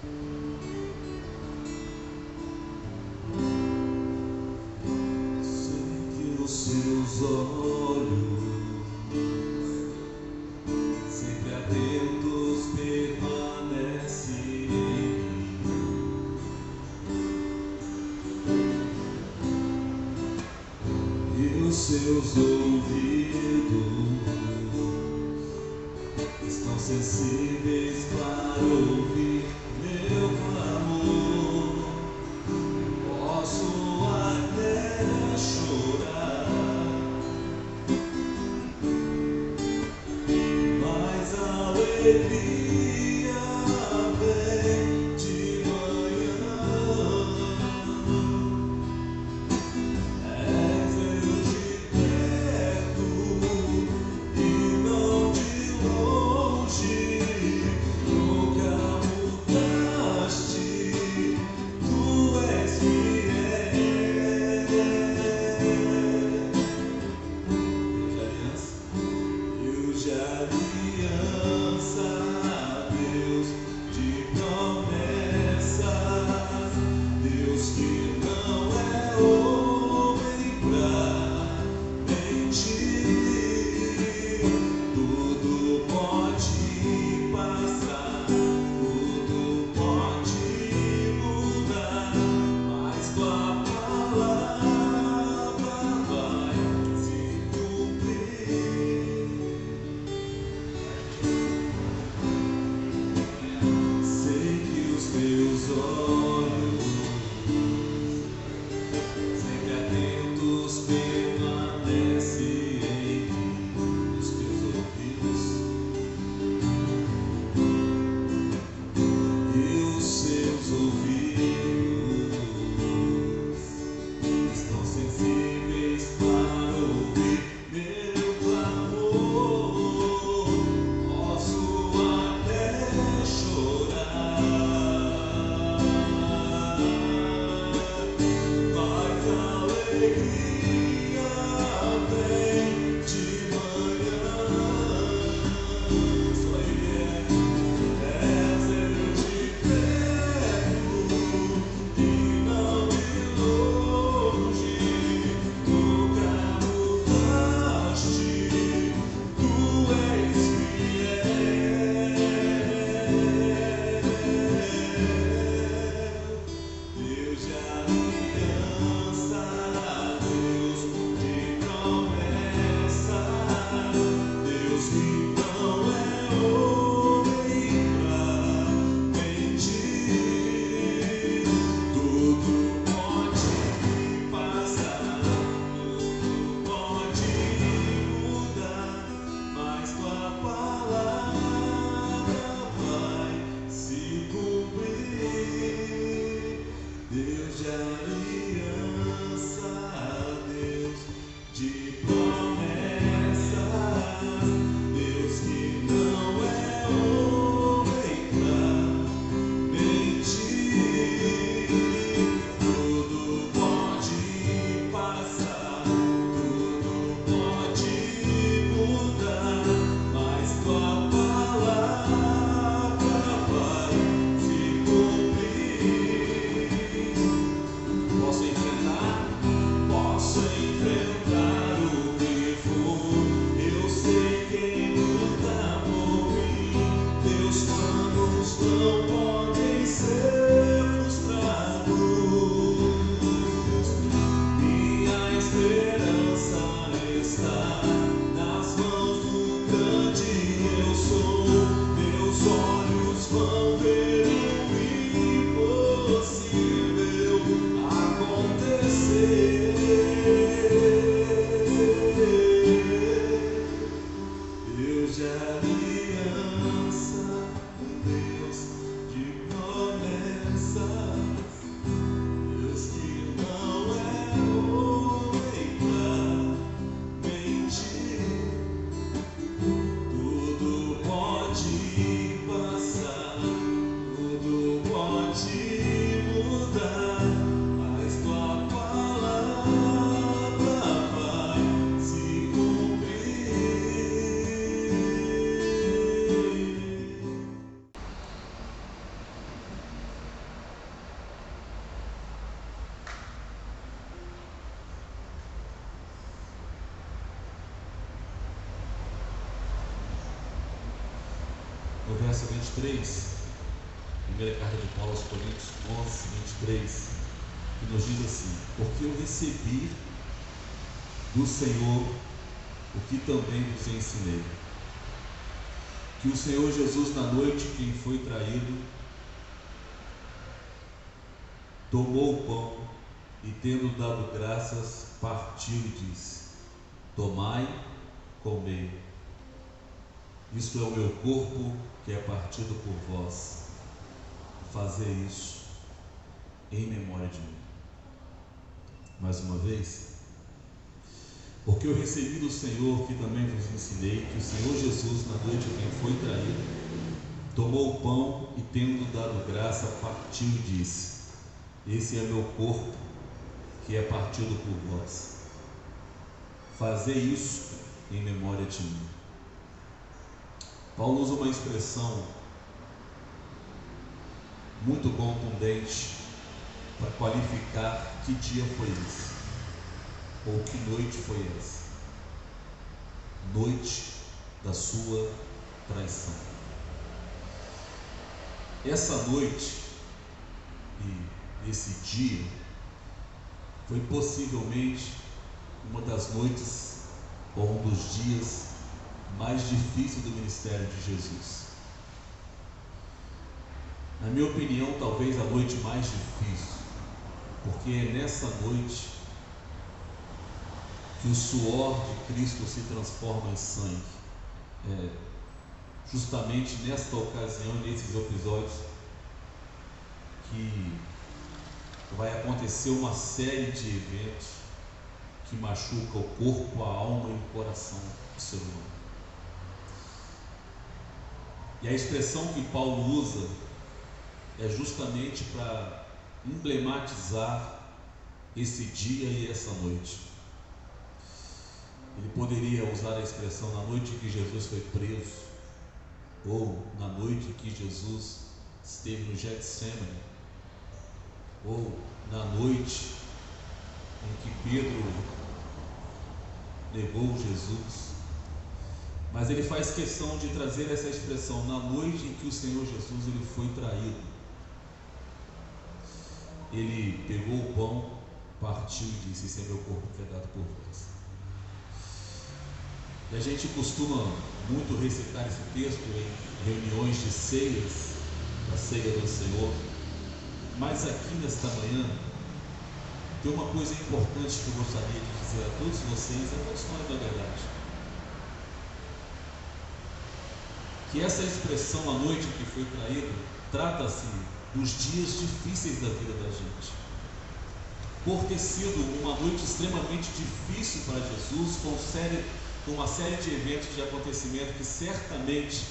Sei que os seus olhos sempre atentos permanecem em mim, e os seus ouvidos estão sensíveis para ouvir meu clamor. Posso até chorar, mas a alegria vem de manhã. És eu de perto e não de longe. Nunca mudaste, tu és fiel. Deus de aliança, Deus de promessas, Deus que não é homem pra mentir. Tudo pode passar, tudo pode mudar, mas tua palavra vai se cumprir. Sei que os teus olhos sempre atentos permanecem em mim, os teus ouvidos e os seus ouvidos estão sensíveis para ouvir meu clamor. Posso até chorar, mas a alegria vem de manhã. Só Ele és eu de perto verso 23, primeira carta de Paulo aos Coríntios 11, 23, que nos diz assim: porque eu recebi do Senhor o que também vos ensinei, que o Senhor Jesus, na noite em que foi traído, tomou o pão e, tendo dado graças, partiu e disse: tomai, comei, isto é o meu corpo que é partido por vós, fazei isso em memória de mim. Mais uma vez, porque eu recebi do Senhor que também vos ensinei, que o Senhor Jesus, na noite em que foi traído, tomou o pão e, tendo dado graça, partiu e disse: esse é meu corpo que é partido por vós, fazei isso em memória de mim. Paulo usa uma expressão muito contundente para qualificar que dia foi esse, ou que noite foi essa. Noite da sua traição. Essa noite e esse dia foi possivelmente uma das noites ou um dos dias mais difíceis do ministério de Jesus. Na minha opinião, talvez a noite mais difícil, porque é nessa noite que o suor de Cristo se transforma em sangue. Justamente nesta ocasião, nesses episódios, que vai acontecer uma série de eventos que machuca o corpo, a alma e o coração do ser humano. E a expressão que Paulo usa é justamente para emblematizar esse dia e essa noite. Ele poderia usar a expressão na noite em que Jesus foi preso, ou na noite em que Jesus esteve no Getsemane, ou na noite em que Pedro negou Jesus. Mas ele faz questão de trazer essa expressão na noite em que o Senhor Jesus ele foi traído. Ele pegou o pão, partiu e disse: esse é meu corpo que é dado por vós. E a gente costuma muito recitar esse texto em reuniões de ceias, da ceia do Senhor. Mas aqui nesta manhã tem uma coisa importante que eu gostaria de dizer a todos vocês, a todos nós, na verdade. Que essa expressão, a noite que foi traído, trata-se dos dias difíceis da vida da gente. Por ter sido uma noite extremamente difícil para Jesus, com uma série de eventos, de acontecimentos que certamente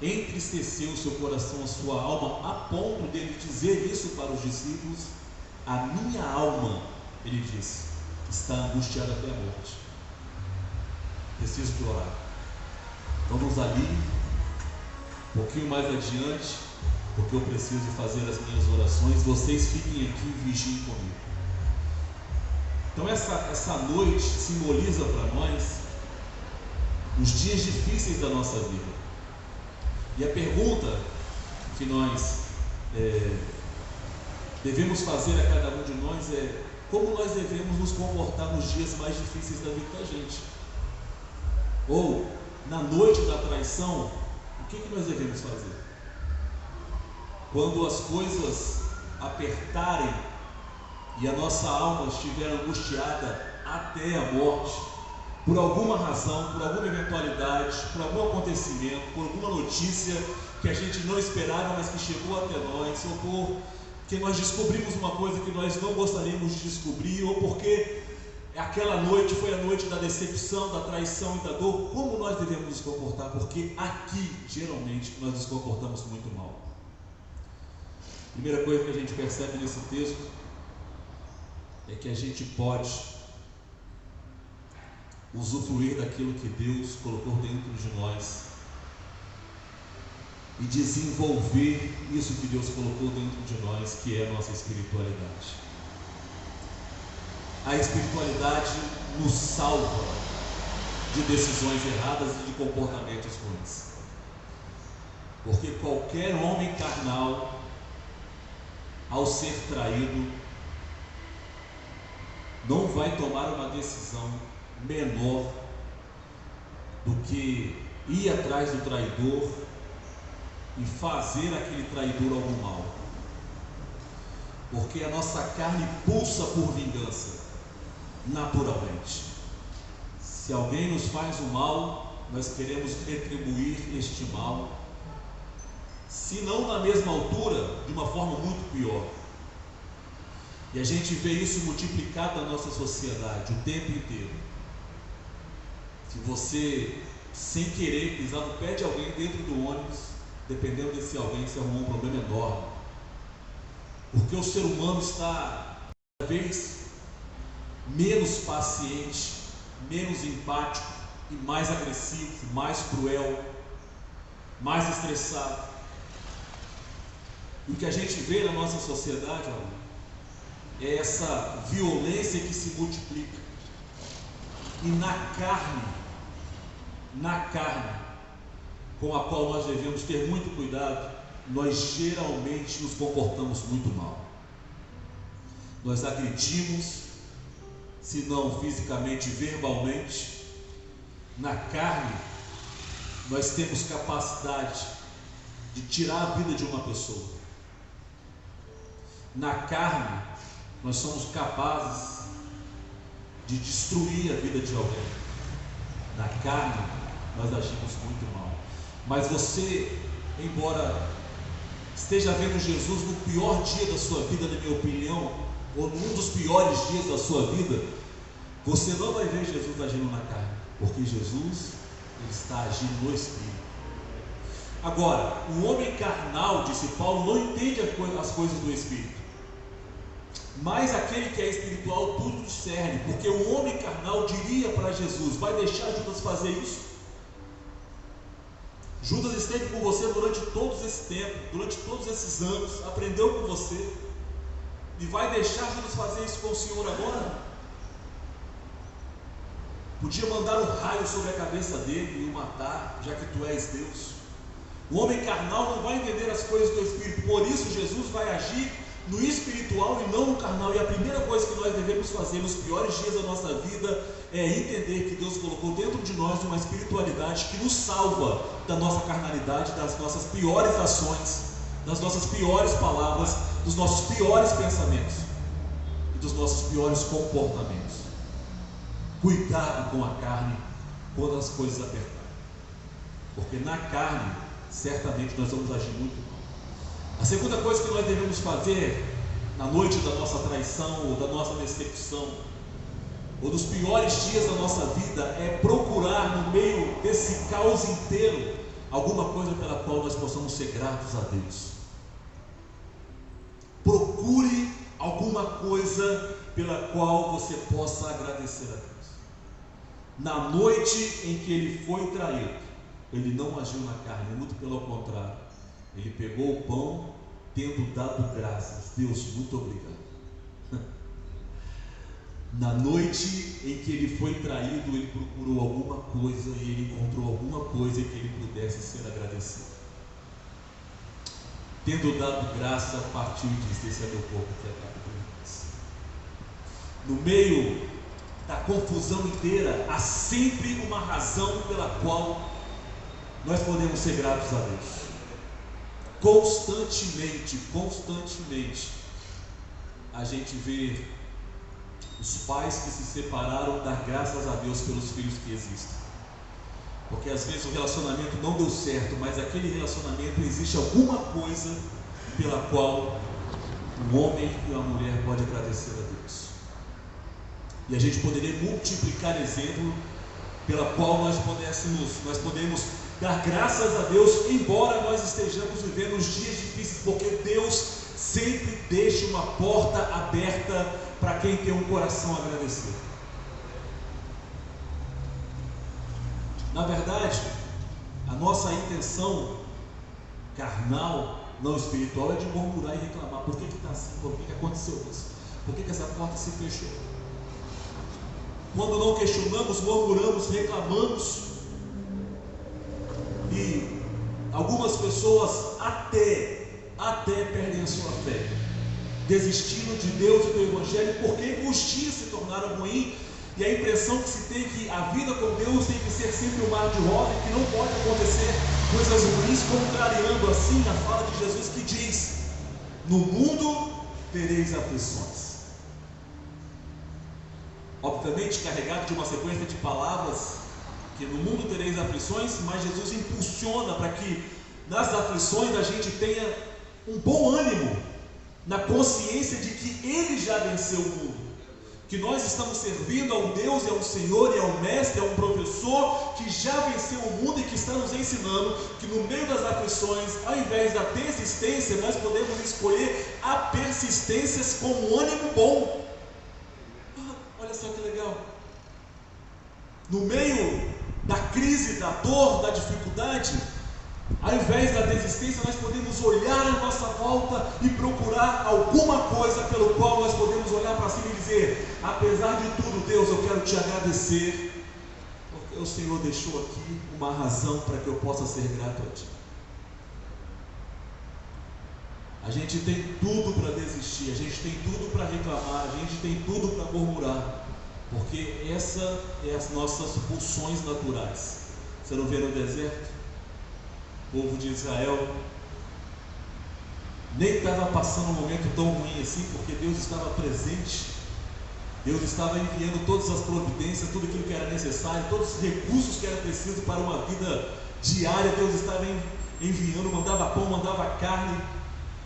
entristeceu o seu coração, a sua alma, a ponto dele dizer isso para os discípulos: a minha alma, ele disse, está angustiada até a morte. Preciso de orar. Vamos ali, um pouquinho mais adiante, porque eu preciso fazer as minhas orações. Vocês fiquem aqui e vigiem comigo. Então essa noite simboliza para nós os dias difíceis da nossa vida. E a pergunta que nós devemos fazer a cada um de nós é: como nós devemos nos comportar nos dias mais difíceis da vida da gente? Ou, na noite da traição, o que nós devemos fazer? Quando as coisas apertarem e a nossa alma estiver angustiada até a morte, por alguma razão, por alguma eventualidade, por algum acontecimento, por alguma notícia que a gente não esperava, mas que chegou até nós, ou porque nós descobrimos uma coisa que nós não gostaríamos de descobrir, ou porque aquela noite foi a noite da decepção, da traição e da dor, como nós devemos nos comportar? Porque aqui, geralmente, nós nos comportamos muito mal. Primeira coisa que a gente percebe nesse texto é que a gente pode usufruir daquilo que Deus colocou dentro de nós e desenvolver isso que Deus colocou dentro de nós, que é a nossa espiritualidade. A espiritualidade nos salva de decisões erradas e de comportamentos ruins. Porque qualquer homem carnal, ao ser traído, não vai tomar uma decisão menor do que ir atrás do traidor e fazer aquele traidor algum mal. Porque a nossa carne pulsa por vingança, naturalmente. Se alguém nos faz o mal, nós queremos retribuir este mal, se não na mesma altura, de uma forma muito pior. E a gente vê isso multiplicado na nossa sociedade o tempo inteiro. Se você, sem querer, pisar no pé de alguém dentro do ônibus, dependendo desse alguém, você arrumou um problema enorme. Porque o ser humano está cada vez menos paciente, menos empático e mais agressivo, mais cruel, mais estressado. E o que a gente vê na nossa sociedade, é essa violência que se multiplica. E na carne, com a qual nós devemos ter muito cuidado, nós geralmente nos comportamos muito mal. Nós agredimos, se não fisicamente, verbalmente. Na carne, nós temos capacidade de tirar a vida de uma pessoa. Na carne, nós somos capazes de destruir a vida de alguém. Na carne, nós agimos muito mal. Mas você, embora esteja vendo Jesus no pior dia da sua vida, na minha opinião, ou num dos piores dias da sua vida, você não vai ver Jesus agindo na carne, porque Jesus, ele está agindo no Espírito. Agora, o homem carnal, disse Paulo, não entende as coisas do Espírito. Mas aquele que é espiritual tudo discerne, porque o homem carnal diria para Jesus: vai deixar Judas fazer isso? Judas esteve com você durante todo esse tempo, durante todos esses anos, aprendeu com você, e vai deixar Judas fazer isso com o Senhor agora? Podia mandar um raio sobre a cabeça dele e o matar, já que tu és Deus. O homem carnal não vai entender as coisas do Espírito, por isso Jesus vai agir no espiritual e não no carnal. E a primeira coisa que nós devemos fazer nos piores dias da nossa vida é entender que Deus colocou dentro de nós uma espiritualidade que nos salva da nossa carnalidade, das nossas piores ações, das nossas piores palavras, dos nossos piores pensamentos e dos nossos piores comportamentos. Cuidado com a carne quando as coisas apertarem, porque na carne certamente nós vamos agir muito mal. A segunda coisa que nós devemos fazer na noite da nossa traição ou da nossa decepção, ou dos piores dias da nossa vida, é procurar no meio desse caos inteiro alguma coisa pela qual nós possamos ser gratos a Deus. Procure alguma coisa pela qual você possa agradecer a Deus. Na noite em que ele foi traído, ele não agiu na carne, muito pelo contrário. Ele pegou o pão, tendo dado graças. Deus, muito obrigado. Na noite em que ele foi traído, ele procurou alguma coisa e ele encontrou alguma coisa em que ele pudesse ser agradecido. Tendo dado graça, partiu e disse: esse é meu corpo que é dado por vocês. No meio da confusão inteira, há sempre uma razão pela qual nós podemos ser gratos a Deus. Constantemente, a gente vê os pais que se separaram dar graças a Deus pelos filhos que existem. Porque às vezes o relacionamento não deu certo, mas aquele relacionamento existe alguma coisa pela qual um homem e uma mulher podem agradecer a Deus. E a gente poderia multiplicar exemplo pela qual nós podemos dar graças a Deus, embora nós estejamos vivendo os dias difíceis, porque Deus sempre deixa uma porta aberta para quem tem um coração agradecido. Na verdade, a nossa intenção carnal, não espiritual, é de murmurar e reclamar. Por que está assim? Por que aconteceu isso? Por que essa porta se fechou? Quando não questionamos, murmuramos, reclamamos, e Algumas pessoas até perdem a sua fé, desistindo de Deus e do Evangelho, porque os dias se tornaram ruins, e a impressão que se tem é que a vida com Deus tem que ser sempre um mar de rosa, e que não pode acontecer coisas ruins, contrariando assim a fala de Jesus que diz: no mundo tereis aflições. Obviamente carregado de uma sequência de palavras, que no mundo tereis aflições, mas Jesus impulsiona para que nas aflições a gente tenha um bom ânimo, na consciência de que Ele já venceu o mundo, que nós estamos servindo a um Deus, e a um Senhor, e a um Mestre, a um professor que já venceu o mundo e que está nos ensinando que no meio das aflições, ao invés da desistência, nós podemos escolher a persistência com um ânimo bom. Olha só que legal. No meio da crise, da dor, da dificuldade, ao invés da desistência, nós podemos olhar à nossa volta e procurar alguma coisa pelo qual nós podemos olhar para cima e dizer: apesar de tudo, Deus, eu quero te agradecer, porque o Senhor deixou aqui uma razão para que eu possa ser grato a ti. A gente tem tudo para desistir, a gente tem tudo para reclamar, a gente tem tudo para murmurar, porque essa é as nossas pulsões naturais. Você não vê no deserto? O povo de Israel nem estava passando um momento tão ruim assim, porque Deus estava presente. Deus estava enviando todas as providências, tudo aquilo que era necessário, todos os recursos que eram precisos para uma vida diária. Deus estava enviando, mandava pão, mandava carne,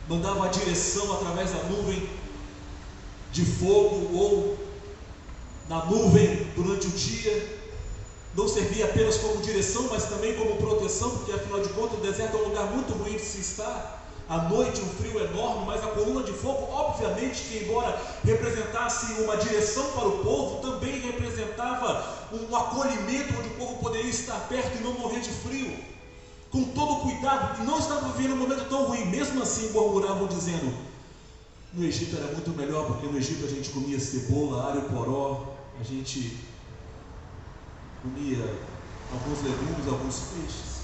mandava a direção através da nuvem de fogo ou na nuvem durante o dia. Não servia apenas como direção, mas também como proteção, porque afinal de contas o deserto é um lugar muito ruim de se estar. À noite um frio enorme, mas a coluna de fogo, obviamente, que embora representasse uma direção para o povo, também representava um acolhimento onde o povo poderia estar perto e não morrer de frio. Com todo cuidado, e não estava vivendo um momento tão ruim. Mesmo assim murmuravam dizendo: no Egito era muito melhor, porque no Egito a gente comia cebola, alho poró, a gente comia alguns legumes, alguns peixes.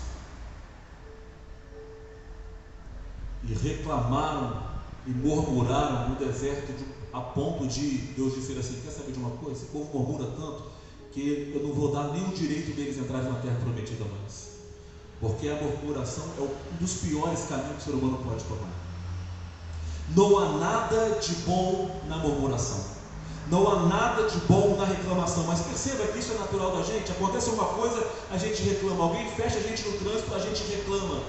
E reclamaram e murmuraram no deserto a ponto de Deus dizer assim: quer saber de uma coisa? Esse povo murmura tanto que eu não vou dar nem o direito deles entrarem na terra prometida mais, porque a murmuração é um dos piores caminhos que o ser humano pode tomar. Não há nada de bom na murmuração, não há nada de bom na reclamação, mas perceba que isso é natural da gente. Acontece uma coisa, a gente reclama. Alguém fecha a gente no trânsito, a gente reclama.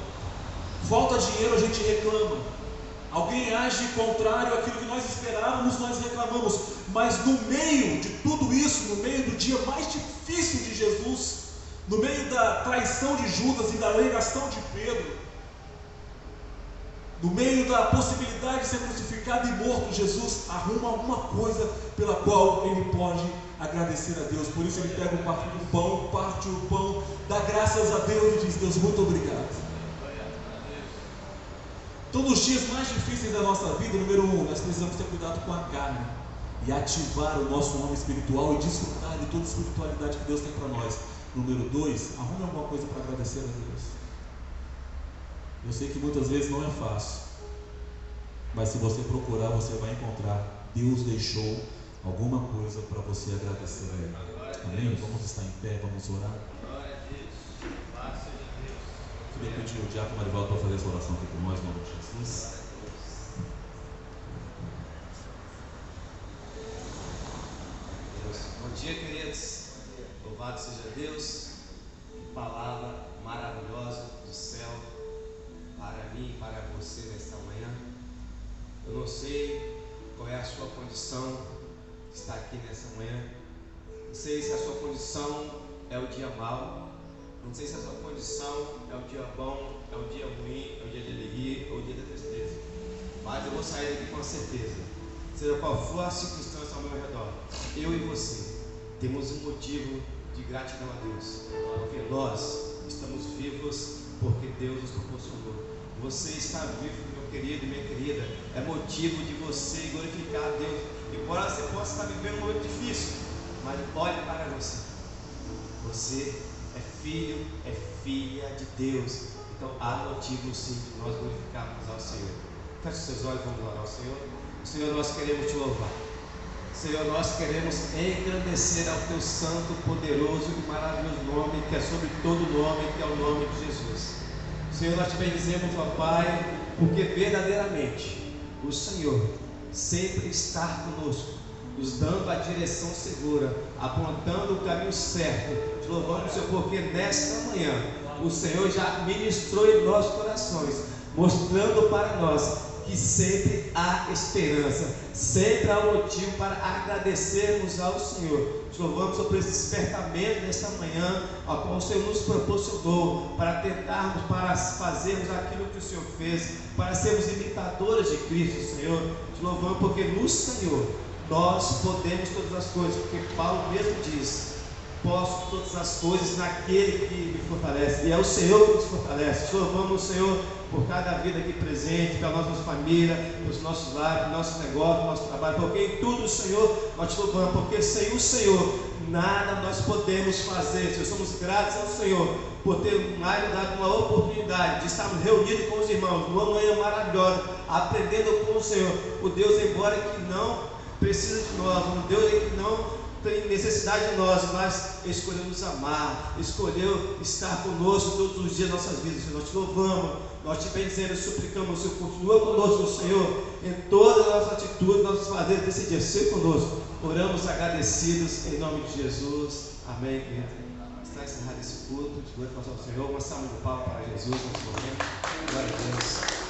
Falta dinheiro, a gente reclama. Alguém age contrário àquilo que nós esperávamos, nós reclamamos. Mas no meio de tudo isso, no meio do dia mais difícil de Jesus, no meio da traição de Judas e da negação de Pedro, no meio da possibilidade de ser crucificado e morto, Jesus arruma alguma coisa pela qual ele pode agradecer a Deus. Por isso ele pega o pão, parte o pão, dá graças a Deus e diz: Deus, muito obrigado. Então, nos dias mais difíceis da nossa vida, número 1, nós precisamos ter cuidado com a carne e ativar o nosso homem espiritual e desfrutar de toda a espiritualidade que Deus tem para nós. Número 2, arrume alguma coisa para agradecer a Deus. Eu sei que muitas vezes não é fácil, mas se você procurar, você vai encontrar. Deus deixou alguma coisa para você agradecer a Ele. Amém? Vamos estar em pé, vamos orar. Queria pedir o diácono Marivaldo para fazer essa oração aqui por nós, em nome de Jesus. Bom dia, queridos. Louvado seja Deus. Que palavra maravilhosa do céu para mim e para você nesta manhã. Eu não sei qual é a sua condição que está aqui nessa manhã. Não sei se a sua condição é o dia mau. Não sei se a sua condição é o dia bom, é o dia ruim, é o dia de alegria ou o dia da tristeza. Mas eu vou sair daqui com certeza. Seja qual for a circunstância ao meu redor, eu e você temos um motivo de gratidão a Deus. Porque nós estamos vivos porque Deus nos proporcionou. Você está vivo, meu querido e minha querida, é motivo de você glorificar a Deus. Embora você possa estar vivendo um momento difícil, mas olhe para você. Você é filho, é filha de Deus. Então há motivo sim de nós glorificarmos ao Senhor. Feche seus olhos, vamos orar ao Senhor. Senhor, nós queremos te louvar. Senhor, nós queremos engrandecer ao teu santo, poderoso e maravilhoso nome, que é sobre todo nome, que é o nome de Jesus. Senhor, nós te bendizemos, ó Pai, porque verdadeiramente o Senhor sempre está conosco, nos dando a direção segura, apontando o caminho certo. Te louvamos, Senhor, porque nesta manhã o Senhor já ministrou em nossos corações, mostrando para nós que sempre há esperança, sempre há um motivo para agradecermos ao Senhor. Te louvamos por esse despertamento nesta manhã, ao qual o Senhor nos proporcionou, para tentarmos, para fazermos aquilo que o Senhor fez, para sermos imitadores de Cristo, Senhor. Te louvamos porque no Senhor nós podemos todas as coisas, porque Paulo mesmo diz: posso todas as coisas naquele que me fortalece, e é o Senhor que nos fortalece. Te louvamos, Senhor, por cada vida aqui presente, pela nossa família, pelos nossos lares, pelos nossos negócios, nosso trabalho, porque em tudo, Senhor, nós te louvamos, porque sem o Senhor nada nós podemos fazer. Senhor, somos gratos ao Senhor por ter mais dado uma oportunidade de estarmos reunidos com os irmãos numa manhã maravilhosa, aprendendo com o Senhor, o Deus embora que não precisa de nós, um Deus que não tem necessidade de nós, mas escolheu nos amar, escolheu estar conosco todos os dias de nossas vidas. Nós te louvamos, nós te bendizemos e suplicamos, o Senhor continua conosco, Senhor, em todas as nossas atitudes, nossos fazeres desse dia, ser conosco. Oramos agradecidos em nome de Jesus. Amém, querido. Está encerrado esse culto, de glorificação ao Senhor. Uma salva de palmas para Jesus nesse momento. Glória a Deus.